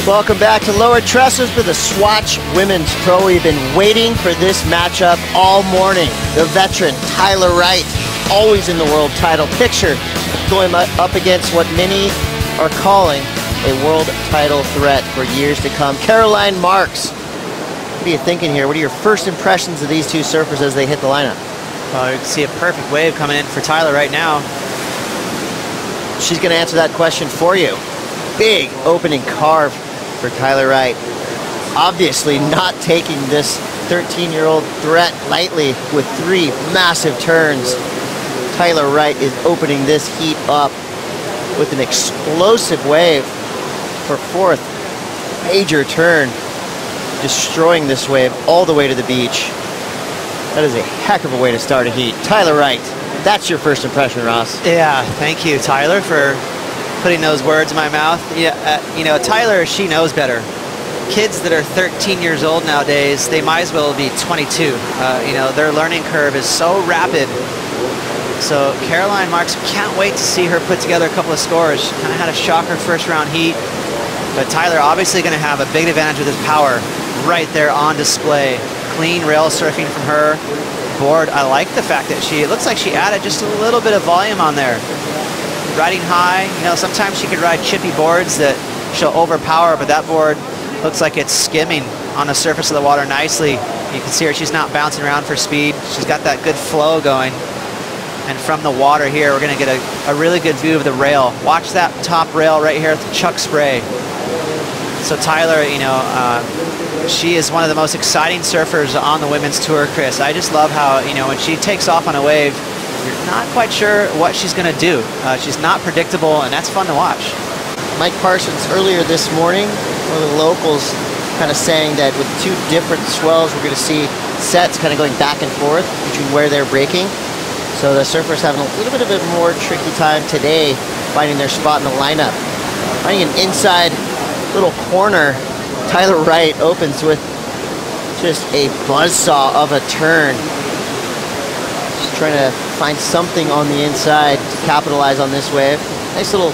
Welcome back to Lower Trestles for the Swatch Women's Pro. We've been waiting for this matchup all morning. The veteran, Tyler Wright, always in the world title picture, going up against what many are calling a world title threat for years to come. Caroline Marks, what are you thinking here? What are your first impressions of these two surfers as they hit the lineup? Well, you can see a perfect wave coming in for Tyler right now. She's going to answer that question for you. Big opening carve for Tyler Wright. Obviously not taking this 13-year-old threat lightly with 3 massive turns. Tyler Wright is opening this heat up with an explosive wave for 4th major turn, destroying this wave all the way to the beach. That is a heck of a way to start a heat. Tyler Wright, that's your first impression, Ross. Yeah, thank you, Tyler, for putting those words in my mouth. Yeah, you know, Tyler, she knows better. Kids that are 13 years old nowadays, they might as well be 22. You know, their learning curve is so rapid. So Caroline Marks, can't wait to see her put together a couple of scores. She kind of had a shocker first round heat, but Tyler obviously going to have a big advantage with his power right there on display. Clean rail surfing from her board. I like the fact that it looks like she added just a little bit of volume on there. Riding high, you know, sometimes she could ride chippy boards that she'll overpower, but that board looks like it's skimming on the surface of the water nicely. You can see her, she's not bouncing around for speed. She's got that good flow going. And from the water here, we're gonna get a really good view of the rail. Watch that top rail right here at the Chuck Spray. So Tyler, you know, she is one of the most exciting surfers on the women's tour, Chris. I just love how, you know, when she takes off on a wave, you're not quite sure what she's going to do. She's not predictable, and that's fun to watch. Mike Parsons earlier this morning, one of the locals, kind of saying that with 2 different swells, we're going to see sets kind of going back and forth between where they're breaking. So the surfers having a little bit of a more tricky time today finding their spot in the lineup. Finding an inside little corner, Tyler Wright opens with just a buzzsaw of a turn. Just trying to find something on the inside to capitalize on this wave. Nice little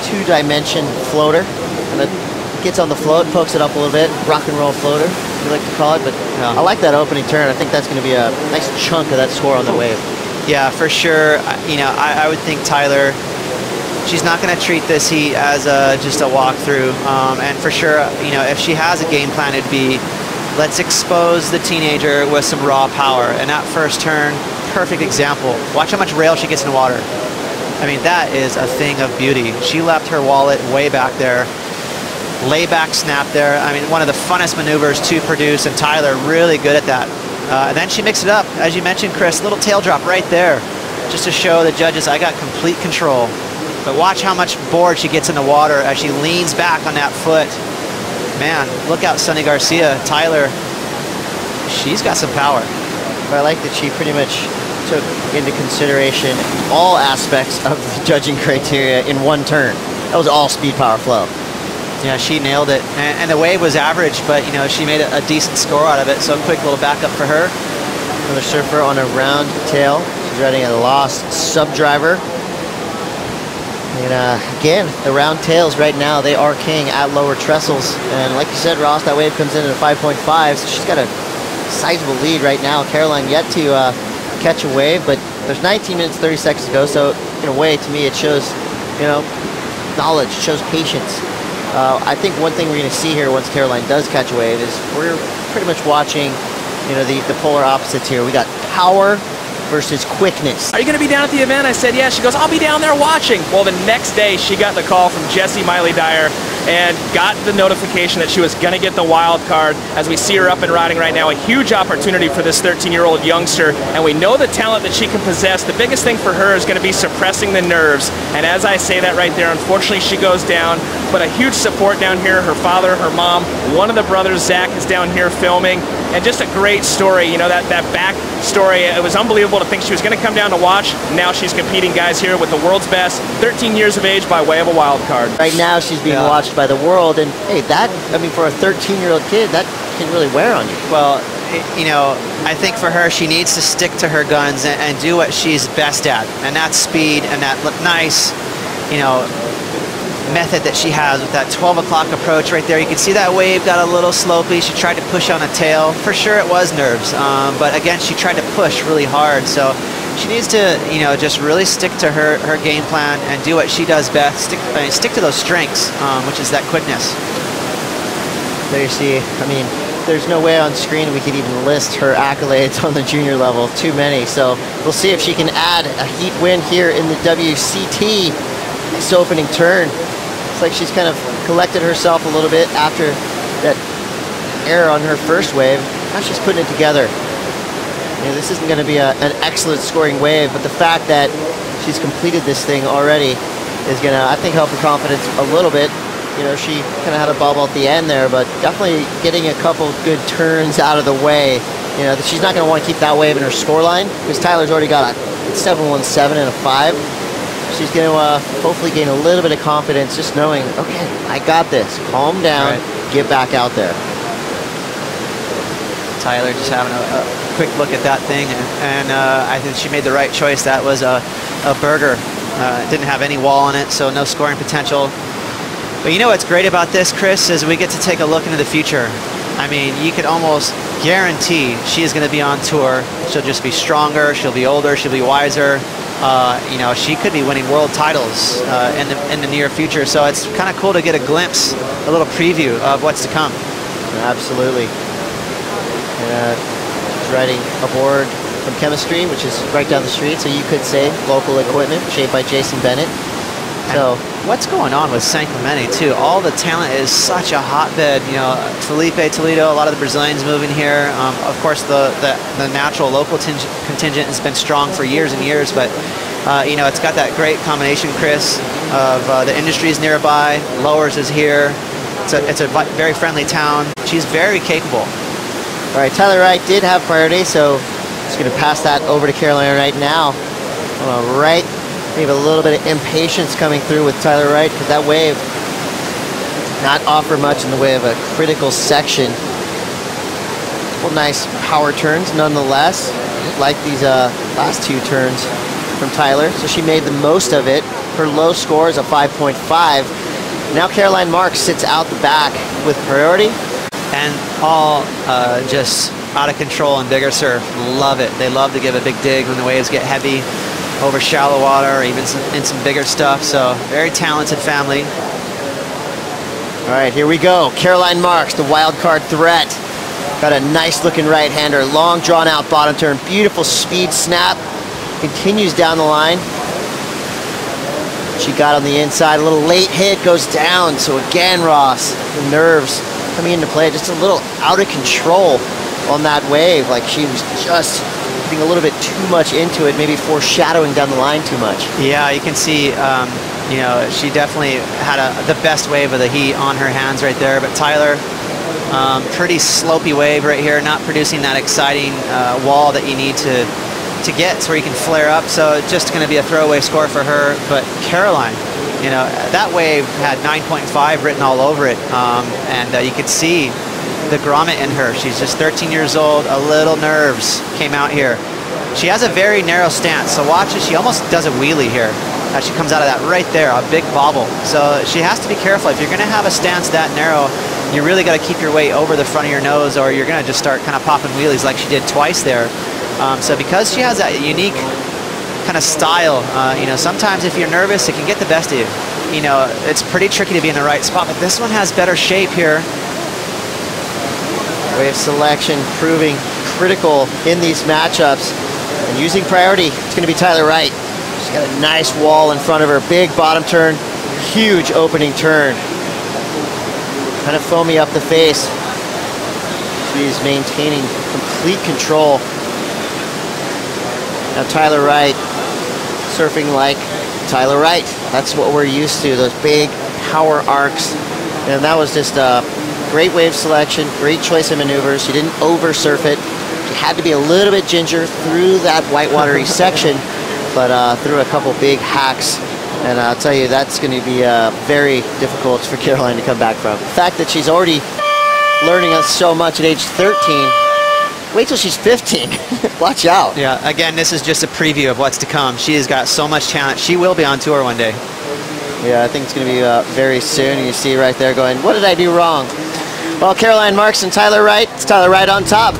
2-dimension floater. Kind of gets on the float, pokes it up a little bit. Rock and roll floater, we like to call it. But I like that opening turn. I think that's going to be a nice chunk of that score on the wave. Yeah, for sure. You know, I would think Tyler, she's not going to treat this heat as just a walkthrough. And for sure, you know, if she has a game plan, it'd be, let's expose the teenager with some raw power. And that first turn, perfect example. Watch how much rail she gets in the water. I mean, that is a thing of beauty. She left her wallet way back there. Layback snap there. I mean, one of the funnest maneuvers to produce, and Tyler really good at that. And then she mixed it up. As you mentioned, Chris, little tail drop right there, just to show the judges I got complete control. But watch how much board she gets in the water as she leans back on that foot. Man, look out, Sunny Garcia. Tyler, she's got some power. But I like that she pretty much took into consideration all aspects of the judging criteria in one turn. That was all speed, power, flow. Yeah, she nailed it. And the wave was average, but, you know, she made a decent score out of it. So a quick little backup for her. Another surfer on a round tail. She's riding a Lost Subdriver. And again, the round tails right now, they are king at Lower Trestles. And like you said, Ross, that wave comes in at a 5.5, so she's got a sizable lead right now. Caroline yet to catch a wave, but there's 19 minutes, 30 seconds to go. So in a way, to me, it shows, you know, knowledge, it shows patience. I think one thing we're going to see here once Caroline does catch a wave is we're pretty much watching, you know, the polar opposites here. We got power versus quickness. Are you going to be down at the event? I said, yeah. She goes, I'll be down there watching. Well, the next day, she got the call from Jessie Miley Dyer and got the notification that she was going to get the wild card. As we see her up and riding right now, a huge opportunity for this 13-year-old youngster, and we know the talent that she can possess. The biggest thing for her is going to be suppressing the nerves, and as I say that right there, unfortunately, she goes down, but a huge support down here. Her father, her mom, one of the brothers, Zach, is down here filming, and just a great story. You know, that back story, it was unbelievable to think she was going to come down to watch. Now she's competing, guys, here with the world's best, 13 years of age by way of a wild card. Right now, she's being watched by the world, and hey, that, I mean, for a 13-year-old kid, that can really wear on you. Well, you know, I think for her, she needs to stick to her guns and do what she's best at, and that's speed and that look nice, you know, method that she has with that 12 o'clock approach right there. You can see that wave got a little slopey. She tried to push on a tail. For sure it was nerves, but again, she tried to push really hard. So she needs to, you know, just really stick to her game plan and do what she does best. Stick to those strengths, which is that quickness. There you see, I mean, there's no way on screen we could even list her accolades on the junior level. Too many. So we'll see if she can add a heat win here in the WCT. This opening turn. It's like she's kind of collected herself a little bit after that error on her first wave. Now she's putting it together. You know, this isn't going to be an excellent scoring wave, but the fact that she's completed this thing already is going to, I think, help her confidence a little bit. You know, she kind of had a bubble at the end there, but definitely getting a couple good turns out of the way. You know, she's not going to want to keep that wave in her score line because Tyler's already got a 7.17 and a 5. She's going to hopefully gain a little bit of confidence just knowing, okay, I got this. Calm down, get back out there. Tyler just having a quick look at that thing, and I think she made the right choice. That was a burger. It didn't have any wall in it, so no scoring potential. But you know what's great about this, Chris, is we get to take a look into the future. I mean, you could almost guarantee she is going to be on tour. She'll just be stronger, she'll be older, she'll be wiser. You know, she could be winning world titles in the near future. So it's kind of cool to get a glimpse, a little preview of what's to come. Absolutely. She's riding aboard from Chemistry, which is right down the street. So you could say local equipment, shaped by Jason Bennett. So what's going on with San Clemente too? All the talent is such a hotbed. You know, Felipe Toledo, a lot of the Brazilians moving here. Of course, the natural local contingent has been strong for years and years. But you know, it's got that great combination, Chris, of the industries nearby. Lowers is here. It's a very friendly town. She's very capable. All right, Tyler Wright did have priority, so just going to pass that over to Caroline right now. Wright. Maybe a little bit of impatience coming through with Tyler Wright because that wave did not offer much in the way of a critical section. Well, nice power turns nonetheless. Like these last two turns from Tyler, so she made the most of it. Her low score is a 5.5. Now Caroline Marks sits out the back with priority. And all just out of control and bigger surf. Love it. They love to give a big dig when the waves get heavy over shallow water or even in some bigger stuff. So very talented family. All right, here we go. Caroline Marks, the wild card threat. Got a nice looking right-hander, long drawn out bottom turn, beautiful speed snap. Continues down the line. She got on the inside, a little late hit, goes down. So again, Ross, the nerves coming into play, just a little out of control on that wave. Like she was just putting a little bit too much into it, maybe foreshadowing down the line too much. Yeah, you can see, you know, she definitely had the best wave of the heat on her hands right there. But Tyler, pretty slopey wave right here, not producing that exciting wall that you need to get to where you can flare up. So just going to be a throwaway score for her. But Caroline, you know, that wave had 9.5 written all over it, and you could see the grommet in her. She's just 13 years old, a little nerves came out here. She has a very narrow stance, so watch as she almost does a wheelie here. She comes out of that right there, a big bobble. So she has to be careful. If you're going to have a stance that narrow, you really got to keep your weight over the front of your nose, or you're going to just start kind of popping wheelies like she did twice there. So because she has that unique kind of style, you know, sometimes if you're nervous, it can get the best of you. You know, it's pretty tricky to be in the right spot, but this one has better shape here. Wave selection proving critical in these matchups. And using priority, it's going to be Tyler Wright. She's got a nice wall in front of her, big bottom turn, huge opening turn. Kind of foamy up the face. She's maintaining complete control. Now Tyler Wright surfing like Tyler Wright. That's what we're used to, those big power arcs. And that was just great wave selection, great choice of maneuvers. She didn't over surf it. She had to be a little bit ginger through that whitewatery section, but through a couple big hacks. And I'll tell you, that's going to be very difficult for Caroline to come back from. The fact that she's already learning us so much at age 13, wait till she's 15. Watch out. Yeah, again, this is just a preview of what's to come. She has got so much talent. She will be on tour one day. Yeah, I think it's going to be very soon. You see right there going, what did I do wrong? Well, Caroline Marks and Tyler Wright. It's Tyler Wright on top.